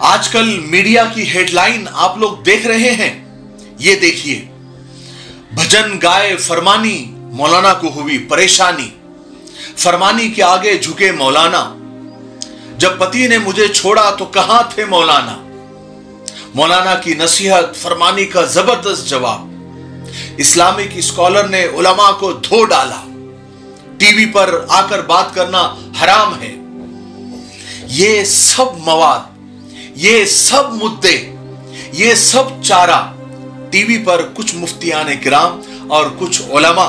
आजकल मीडिया की हेडलाइन आप लोग देख रहे हैं। ये देखिए, भजन गाए फरमानी, मौलाना को हुई परेशानी। फरमानी के आगे झुके मौलाना, जब पति ने मुझे छोड़ा तो कहां थे मौलाना। मौलाना की नसीहत, फरमानी का जबरदस्त जवाब। इस्लामिक स्कॉलर ने उलमा को धो डाला। टीवी पर आकर बात करना हराम है। ये सब मवाद, ये सब मुद्दे, ये सब चारा टीवी पर कुछ मुफ्तियान किराम और कुछ उलमा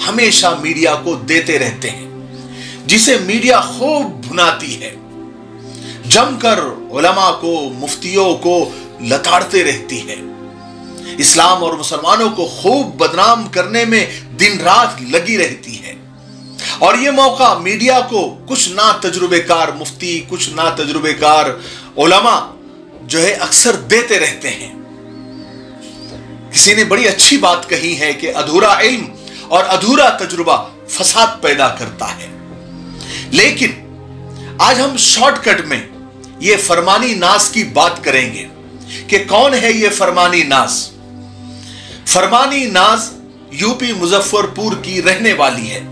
हमेशा मीडिया को देते रहते हैं, जिसे मीडिया खूब भुनाती है। जमकर उलमा को, मुफ्तियों को लताड़ते रहती है। इस्लाम और मुसलमानों को खूब बदनाम करने में दिन रात लगी रहती है। और यह मौका मीडिया को कुछ ना तजुर्बेकार मुफ्ती, कुछ ना तजुर्बेकार उलमा जो है अक्सर देते रहते हैं। किसी ने बड़ी अच्छी बात कही है कि अधूरा इल्म और अधूरा तजुर्बा फसाद पैदा करता है। लेकिन आज हम शॉर्टकट में यह फरमानी नाज की बात करेंगे कि कौन है यह फरमानी नाज। फरमानी नाज यूपी मुजफ्फरपुर की रहने वाली है।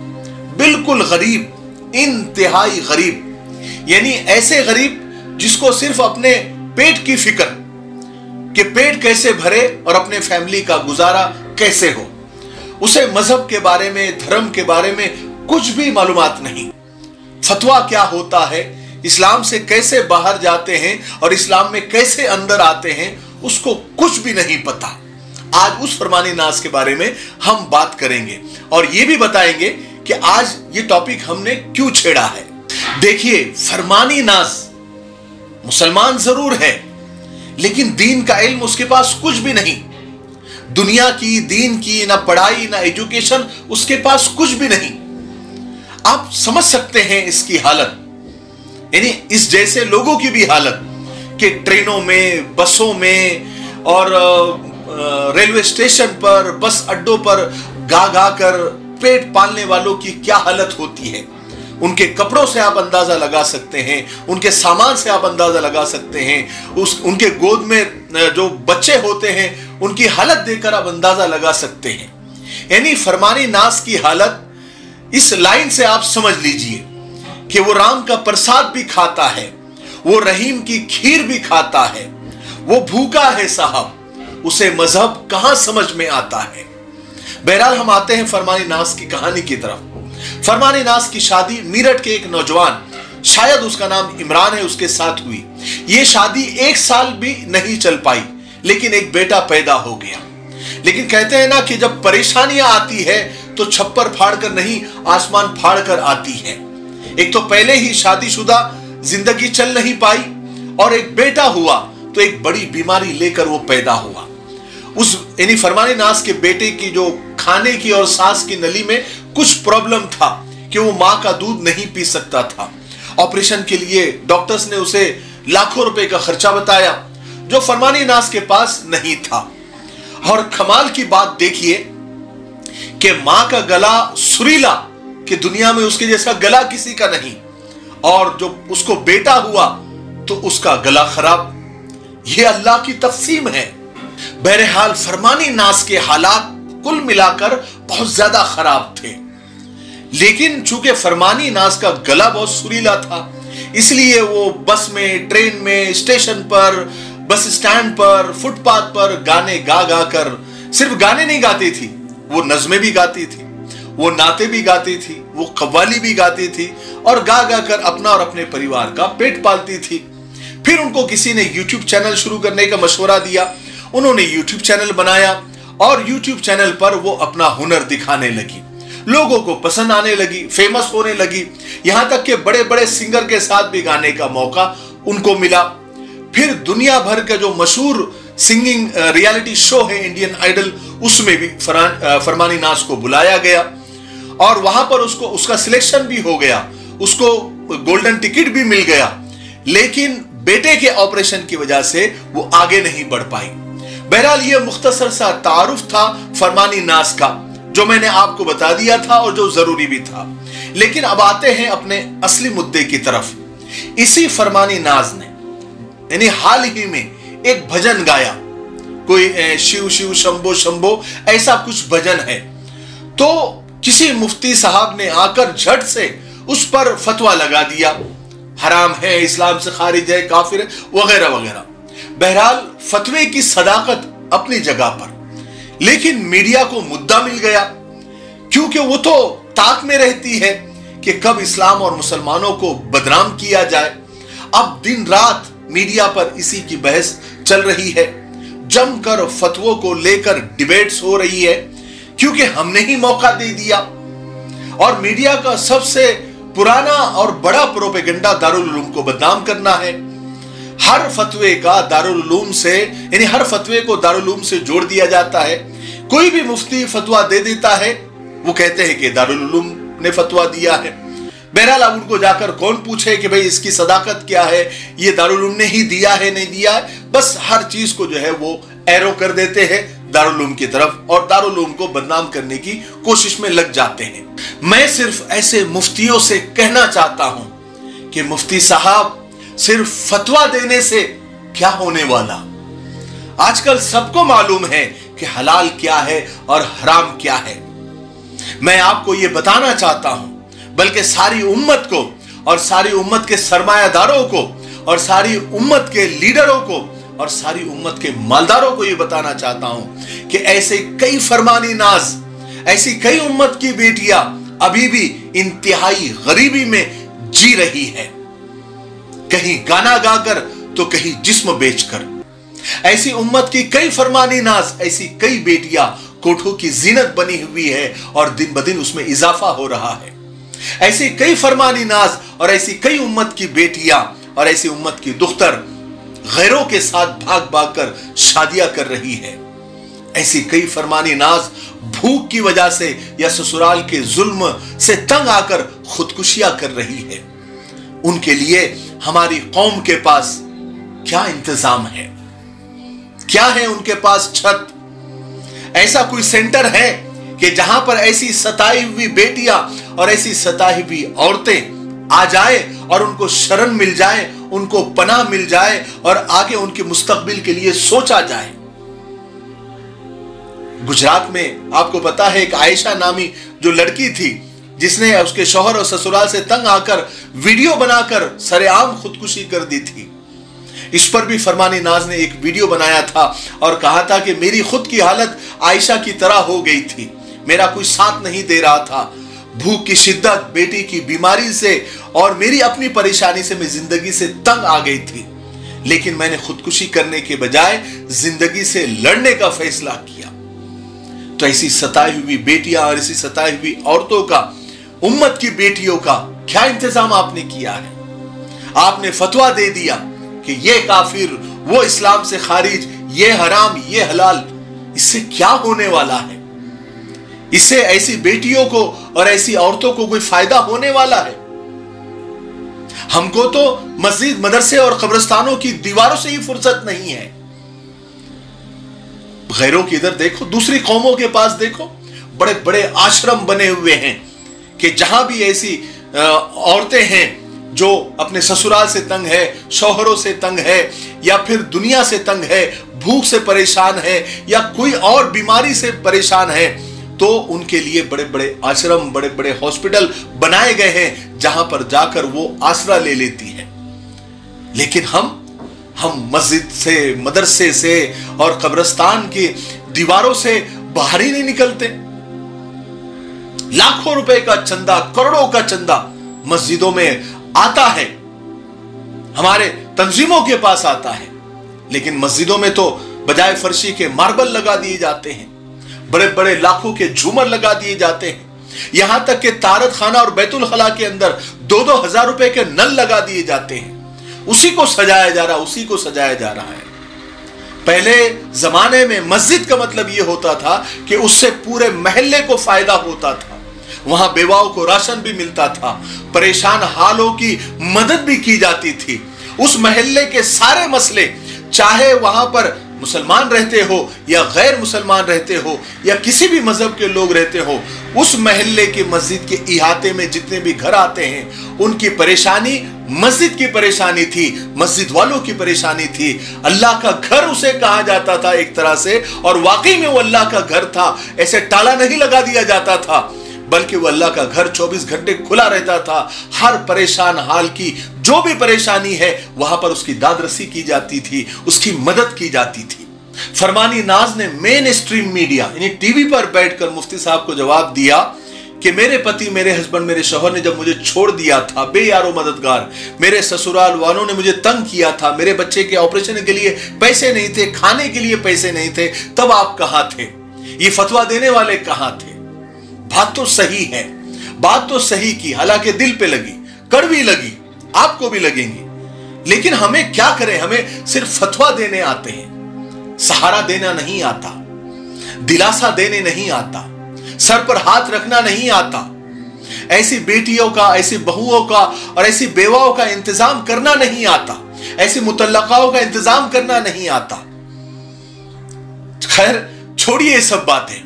बिल्कुल गरीब, इंतहाई गरीब, यानी ऐसे गरीब जिसको सिर्फ अपने पेट की फिक्र कि पेट कैसे भरे और अपने फैमिली का गुजारा कैसे हो। उसे मजहब के बारे में, धर्म के बारे में कुछ भी मालूमात नहीं। फतवा क्या होता है, इस्लाम से कैसे बाहर जाते हैं और इस्लाम में कैसे अंदर आते हैं, उसको कुछ भी नहीं पता। आज उस फरमानी नाज के बारे में हम बात करेंगे और यह भी बताएंगे कि आज ये टॉपिक हमने क्यों छेड़ा है। देखिए, फरमानी नाज मुसलमान जरूर है, लेकिन दीन का इल्म उसके पास कुछ भी नहीं। दुनिया की, दीन की ना पढ़ाई ना एजुकेशन उसके पास कुछ भी नहीं। आप समझ सकते हैं इसकी हालत, यानी इस जैसे लोगों की भी हालत कि ट्रेनों में, बसों में और रेलवे स्टेशन पर, बस अड्डों पर गा गा कर पेट पालने वालों की क्या हालत होती है। उनके कपड़ों से आप अंदाजा लगा सकते हैं, उनके सामान से आप अंदाजा लगा सकते हैं, उनके गोद में जो बच्चे होते हैं उनकी हालत देखकर आप अंदाजा लगा सकते हैं। यानी फरमानी नाज की हालत इस लाइन से आप समझ लीजिए कि वो राम का प्रसाद भी खाता है, वो रहीम की खीर भी खाता है, वो भूखा है साहब, उसे मजहब कहां समझ में आता है। बहरहाल हम आते हैं फरमानी नाज की कहानी की तरफ। फरमानी नाज की शादी मीरठ के एक नौजवान, शायद उसका नाम इमरान है, उसके साथ हुई। यह शादी 1 साल भी नहीं चल पाई, लेकिन एक बेटा पैदा हो गया। लेकिन कहते हैं ना कि जब परेशानियां आती है तो छप्पर फाड़ कर नहीं, आसमान फाड़ कर आती है। एक तो पहले ही शादीशुदा जिंदगी चल नहीं पाई और एक बेटा हुआ तो एक बड़ी बीमारी लेकर वो पैदा हुआ। उस यानी फरमानी नाज के बेटे की जो खाने की और सांस की नली में कुछ प्रॉब्लम था कि वो मां का दूध नहीं पी सकता था। ऑपरेशन के लिए डॉक्टर्स ने उसे लाखों रुपए का खर्चा बताया, जो फरमानी नाज के पास नहीं था। और कमाल की बात देखिए कि मां का गला सुरीला कि दुनिया में उसके जैसा गला किसी का नहीं, और जो उसको बेटा हुआ तो उसका गला खराब। यह अल्लाह की तक़सीम है। बहरहाल फरमानी नाज के हालात कुल मिलाकर बहुत ज्यादा खराब थे, लेकिन चूंकि फरमानी नाज का गला बहुत सुरीला था, इसलिए वो बस में, ट्रेन में, स्टेशन पर, बस स्टैंड पर, फुटपाथ पर गाने गा गा कर, सिर्फ गाने नहीं गाती थी, वो नज़में भी गाती थी, वो नाते भी गाती थी, वो कव्वाली भी गाती थी और गा गा कर अपना और अपने परिवार का पेट पालती थी। फिर उनको किसी ने यूट्यूब चैनल शुरू करने का मशवरा दिया। उन्होंने यूट्यूब चैनल बनाया और यूट्यूब चैनल पर वो अपना हुनर दिखाने लगी। लोगों को पसंद आने लगी, फेमस होने लगी, यहां तक कि बड़े बड़े सिंगर के साथ भी गाने का मौका उनको मिला। फिर दुनिया भर का जो मशहूर सिंगिंग रियलिटी शो है इंडियन आइडल, उसमें भी फरमानी नाज को बुलाया गया और वहां पर उसका सिलेक्शन भी हो गया, उसको गोल्डन टिकट भी मिल गया। लेकिन बेटे के ऑपरेशन की वजह से वो आगे नहीं बढ़ पाई। बहरहाल ये मुख्तसर सा तारुफ था फरमानी नाज का, जो मैंने आपको बता दिया था और जो जरूरी भी था। लेकिन अब आते हैं अपने असली मुद्दे की तरफ। इसी फरमानी नाज ने यानी हाल ही में एक भजन गाया, कोई शिव शिव शंभो शंभो ऐसा कुछ भजन है, तो किसी मुफ्ती साहब ने आकर झट से उस पर फतवा लगा दिया, हराम है, इस्लाम से खारिज है, काफिर है, वगैरह वगैरह। बहरहाल फतवे की सदाकत अपनी जगह पर, लेकिन मीडिया को मुद्दा मिल गया, क्योंकि वो तो ताक में रहती है कि कब इस्लाम और मुसलमानों को बदनाम किया जाए। अब दिन रात मीडिया पर इसी की बहस चल रही है, जमकर फतवों को लेकर डिबेट्स हो रही है, क्योंकि हमने ही मौका दे दिया। और मीडिया का सबसे पुराना और बड़ा प्रोपेगेंडा दारुल उलूम को बदनाम करना है। हर फतवे का दारुल उलूम से, यानी हर फतवे को दारुल उलूम से जोड़ दिया जाता है। कोई भी मुफ्ती फतवा दे देता है, वो कहते हैं कि दारुल उलूम ने फतवा दिया है। बहरहाल अब उनको जाकर कौन पूछे कि भाई इसकी सदाकत क्या है, ये दारुल उलूम ने ही दिया है नहीं दिया है, बस हर चीज को जो है वो एरो कर देते हैं दारुल उलूम की तरफ और दारुल उलूम को बदनाम करने की कोशिश में लग जाते हैं। मैं सिर्फ ऐसे मुफ्तियों से कहना चाहता हूं कि मुफ्ती साहब, सिर्फ फतवा देने से क्या होने वाला। आजकल सबको मालूम है कि हलाल क्या है और हराम क्या है। मैं आपको यह बताना चाहता हूं, बल्कि सारी उम्मत को और सारी उम्मत के सरमायादारों को और सारी उम्मत के लीडरों को और सारी उम्मत के मालदारों को यह बताना चाहता हूं कि ऐसे कई फरमानी नाज, ऐसी कई उम्मत की बेटियां अभी भी इंतहाई गरीबी में जी रही है, कहीं गाना गाकर तो कहीं जिस्म बेचकर। ऐसी उम्मत की कई फरमानी नाज, ऐसी कई बेटियां कोठों की जीनत बनी हुई है और दिन ब दिन उसमें इजाफा हो रहा है। ऐसी कई फरमानी नाज और ऐसी कई उम्मत की बेटियां और ऐसी उम्मत की दुख्तर गैरों के साथ भाग भाग कर शादियां कर रही है। ऐसी कई फरमानी नाज भूख की वजह से या ससुराल के जुल्म से तंग आकर खुदकुशियां कर रही है। उनके लिए हमारी कौम के पास क्या इंतजाम है? क्या है उनके पास छत? ऐसा कोई सेंटर है कि जहां पर ऐसी सताई हुई बेटियां और ऐसी सताई हुई औरतें आ जाए और उनको शरण मिल जाए, उनको पनाह मिल जाए और आगे उनके मुस्तकबिल के लिए सोचा जाए। गुजरात में आपको पता है एक आयशा नामी जो लड़की थी, जिसने उसके शौहर और ससुराल से तंग आकर वीडियो बनाकर सरेआम खुदकुशी कर दी थी। इस पर भी फरमानी नाज ने एक वीडियो बनाया था और कहा था कि मेरी खुद की हालत आयशा की तरह हो गई थी, मेरा कोई साथ नहीं दे रहा था, भूख की शिद्दत, बेटी की बीमारी से और मेरी अपनी परेशानी से मैं जिंदगी से तंग आ गई थी, लेकिन मैंने खुदकुशी करने के बजाय जिंदगी से लड़ने का फैसला किया। तो ऐसी सताई हुई बेटियां और ऐसी सताई हुई औरतों का, उम्मत की बेटियों का क्या इंतजाम आपने किया है? आपने फतवा दे दिया कि ये काफिर, वो इस्लाम से खारिज, ये हराम, ये हलाल। इससे क्या होने वाला है? इससे ऐसी बेटियों को और ऐसी औरतों को कोई फायदा होने वाला है? हमको तो मस्जिद, मदरसे और कब्रिस्तानों की दीवारों से ही फुर्सत नहीं है। गैरों की इधर देखो, दूसरी कौमों के पास देखो, बड़े बड़े आश्रम बने हुए हैं कि जहां भी ऐसी औरतें हैं जो अपने ससुराल से तंग है, शौहरों से तंग है, या फिर दुनिया से तंग है, भूख से परेशान है, या कोई और बीमारी से परेशान है, तो उनके लिए बड़े बड़े आश्रम, बड़े बड़े हॉस्पिटल बनाए गए हैं जहां पर जाकर वो आसरा ले लेती है। लेकिन हम मस्जिद से, मदरसे से और कब्रिस्तान की दीवारों से बाहर ही नहीं निकलते। लाखों रुपए का चंदा, करोड़ों का चंदा मस्जिदों में आता है, हमारे तंजीमों के पास आता है, लेकिन मस्जिदों में तो बजाय फर्शी के मार्बल लगा दिए जाते हैं, बड़े बड़े लाखों के झूमर लगा दिए जाते हैं, यहां तक कि तारत खाना और बैतुल खला के अंदर 2-2 हजार रुपए के नल लगा दिए जाते हैं। उसी को सजाया जा रहा, उसी को सजाया जा रहा है। पहले जमाने में मस्जिद का मतलब यह होता था कि उससे पूरे महल्ले को फायदा होता था, वहां बेवाओं को राशन भी मिलता था, परेशान हालों की मदद भी की जाती थी। उस महल्ले के सारे मसले, चाहे वहां पर मुसलमान रहते हो या गैर मुसलमान रहते हो या किसी भी मजहब के लोग रहते हो, उस महल्ले की मस्जिद के इहाते में जितने भी घर आते हैं, उनकी परेशानी मस्जिद की परेशानी थी, मस्जिद वालों की परेशानी थी। अल्लाह का घर उसे कहा जाता था एक तरह से, और वाकई में वो अल्लाह का घर था। ऐसे ताला नहीं लगा दिया जाता था, बल्कि वो अल्लाह का घर 24 घंटे खुला रहता था। हर परेशान हाल की जो भी परेशानी है वहां पर उसकी दादरसी की जाती थी, उसकी मदद की जाती थी। फरमानी नाज ने मेन स्ट्रीम मीडिया यानी टीवी पर बैठकर मुफ्ती साहब को जवाब दिया कि मेरे पति, मेरे हस्बैंड, मेरे शौहर ने जब मुझे छोड़ दिया था बेयारो मददगार, मेरे ससुराल वालों ने मुझे तंग किया था, मेरे बच्चे के ऑपरेशन के लिए पैसे नहीं थे, खाने के लिए पैसे नहीं थे, तब आप कहां थे? ये फतवा देने वाले कहां थे? बात तो सही है, बात तो सही की, हालांकि दिल पे लगी, कड़वी लगी, आपको भी लगेंगी, लेकिन हमें क्या करें? हमें सिर्फ फतवा देने आते हैं, सहारा देना नहीं आता, दिलासा देने नहीं आता, सर पर हाथ रखना नहीं आता, ऐसी बेटियों का, ऐसी बहुओं का और ऐसी बेवाओं का इंतजाम करना नहीं आता, ऐसी मुतल्लकाओं का इंतजाम करना नहीं आता। खैर छोड़िए सब बातें,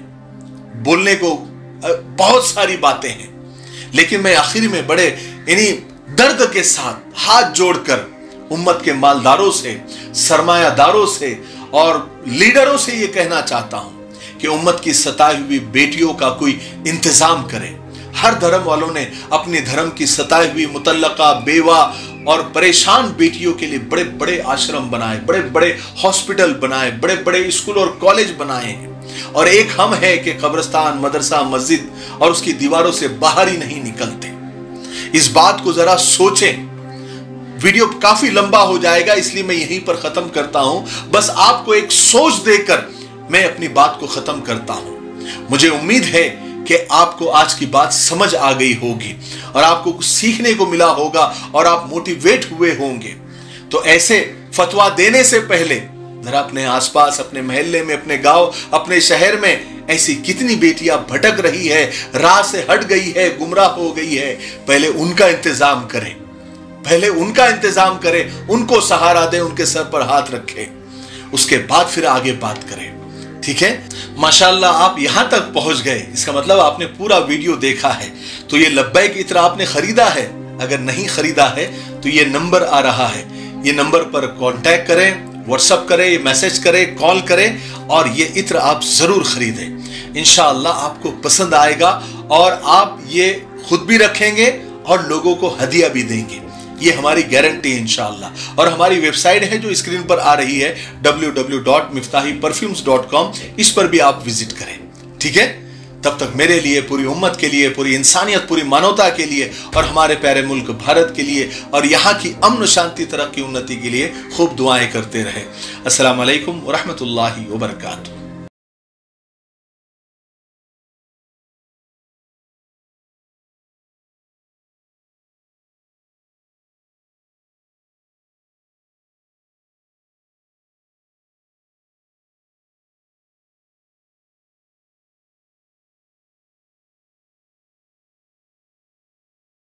बोलने को बहुत सारी बातें हैं, लेकिन मैं आखिर में बड़े इन्हीं दर्द के साथ हाथ जोड़कर उम्मत के मालदारों से, सरमायादारों से और लीडरों से यह कहना चाहता हूं कि उम्मत की सताई हुई बेटियों का कोई इंतजाम करें। हर धर्म वालों ने अपने धर्म की सताई हुई मुतल्लका, बेवा और परेशान बेटियों के लिए बड़े बड़े आश्रम बनाए, बड़े बड़े हॉस्पिटल बनाए, बड़े बड़े स्कूल और कॉलेज बनाए हैं। और एक हम है कि कब्रिस्तान, मदरसा, मस्जिद और उसकी दीवारों से बाहर ही नहीं निकलते। इस बात को जरा सोचें। वीडियो काफी लंबा हो जाएगा, इसलिए मैं यहीं पर खत्म करता हूं। बस आपको एक सोच देकर मैं अपनी बात को खत्म करता हूं। मुझे उम्मीद है कि आपको आज की बात समझ आ गई होगी और आपको कुछ सीखने को मिला होगा और आप मोटिवेट हुए होंगे। तो ऐसे फतवा देने से पहले जरा अपने आसपास, अपने मोहल्ले में, अपने गांव, अपने शहर में ऐसी कितनी बेटियां भटक रही है, राह से हट गई है, गुमराह हो गई है, पहले उनका इंतजाम करें, पहले उनका इंतजाम करें, उनको सहारा दें, उनके सर पर हाथ रखें, उसके बाद फिर आगे बात करें। ठीक है? माशाअल्लाह आप यहां तक पहुंच गए, इसका मतलब आपने पूरा वीडियो देखा है। तो ये लब्बैक इत्र आपने खरीदा है? अगर नहीं खरीदा है तो ये नंबर आ रहा है, ये नंबर पर कांटेक्ट करें, व्हाट्सएप करें, मैसेज करें, कॉल करें और ये इत्र आप जरूर खरीदें। इंशाअल्लाह आपको पसंद आएगा और आप ये खुद भी रखेंगे और लोगों को हदिया भी देंगे, ये हमारी गारंटी है इंशाअल्लाह। और हमारी वेबसाइट है जो स्क्रीन पर आ रही है www.miftahiperfumes.com, इस पर भी आप विजिट करें। ठीक है? तब तक मेरे लिए, पूरी उम्मत के लिए, पूरी इंसानियत, पूरी मानवता के लिए और हमारे प्यारे मुल्क भारत के लिए और यहाँ की अमन शांति, तरक्की, उन्नति के लिए खूब दुआएं करते रहे। अस्सलाम वालेकुम व रहमतुल्लाहि व बरकातुहू।